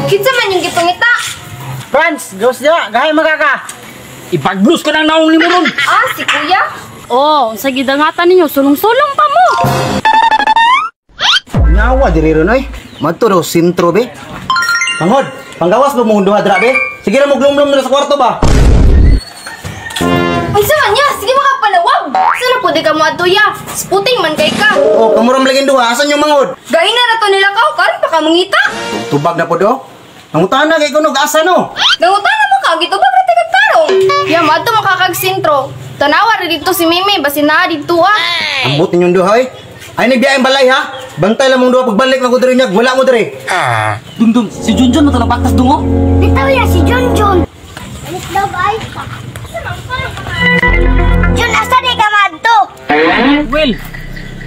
Kinsa man yung gipangita? Franz, gawas niya, gahay magaka. Ipag-blues ka ng naong ni mo ron. Ah, si kuya? Oh, sa gidangatan ninyo, sulong-sulong pa mo. Nyawa diri ron oy. Madto daw sintro be. Tanghod, panggawas mo mong duha dra be. Sige ra mo glumlum na sa kwarto ba. Unsa man niya? Sige makapalawag. Sana pwede ka mo atuya. Sputing man kay ka. Oh, kamuram lagi duha, asan yung mangod? Gain na rato nila ka, karon pa ka mangita. Tubag na po do. Nangutana kay kuno asa no. Nangutan na mo ka, gitubag na tagatarong. Ya, madto makakagsintro. Tanawa rin dito si Mimi, basin na dito ah. Ambot ninyong duha oy. Ay nagbiyayang balay ha. Bantay lang mong duha pagbalik na ko diri niya, wala mo diri. Dum, si Junjun mo ito nabaktas dungo. Bitaw ya si Junjun. Alis daw ay. Jun, asa di ka madto? Well,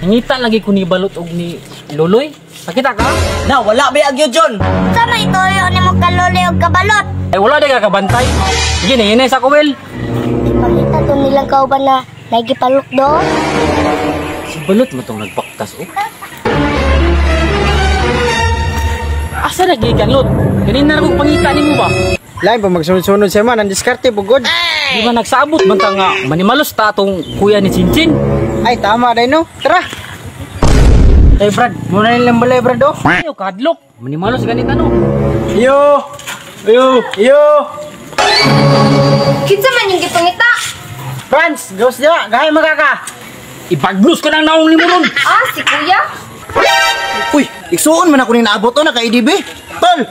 nangita lagi ko ni Balot og ni Loloy. Nakita ka? Na wala be agyo John. Sa may toyo ni mo kaluli og kabalot. Ay wala di ka kabantay. Sige, nahinay sa kuwel. Ipakita to nilang kauban na nagipalok do. Si Balot mo itong nagbaktas, oh. Asa lagi kan, Lot? Kanina na kong pangita ni mo ba? Lain pa magsunod-sunod siya man, ang diskarte bugod. Di ba nagsabot man ta nga manimalos ta atong kuya ni Chinchin? Ay tama dai no. Tara. Ay Brad, muna nilang balay Brad oh. Ayo kadlok, manimalos ganit ano. Yo. Yo. Kinsa man yung gipangita? Franz, gawas niya, gahay magaka. Ipag-blues ka ng naong ni mo ron. Ah, si kuya? Uy, iksuon man ako ni naabot to na kay IDB. Tol.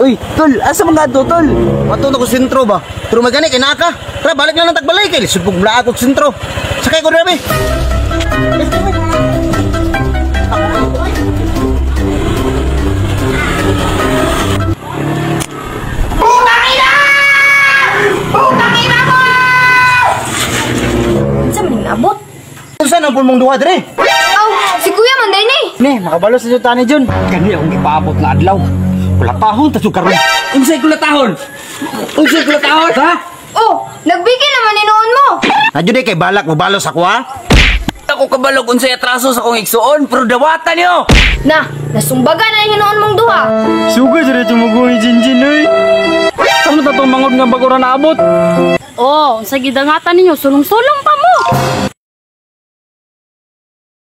Uy, tol, asa mga ato, tol? Matun ako sentro ba? Pero magani kay naka. Tara, balik na lang tagbalay kay subog bla ako sentro. Sakay ko dira be. Kinsa man yung abot? Unsa nang pulmong duha dire? Aw, si kuya man day ni. Ni, makabalo sa juta ni Jun. Kani akong ipaabot na adlaw. Kulatahon ta sukar. Unsay kulatahon? Ha? Oh, nagbigay naman ni noon mo. Nadyo di kay balak mo balos ako ha? Ako kabalog unsay atraso sa akong igsuon, pero dawatan niyo. Na, nasumbagan na yung noon mong duha. Suga sa ito maguhi Jinjin oy. Kamu ta tong mangod nga bago ra naabot? Oh, sa gidangatan ninyo, sulong-sulong pa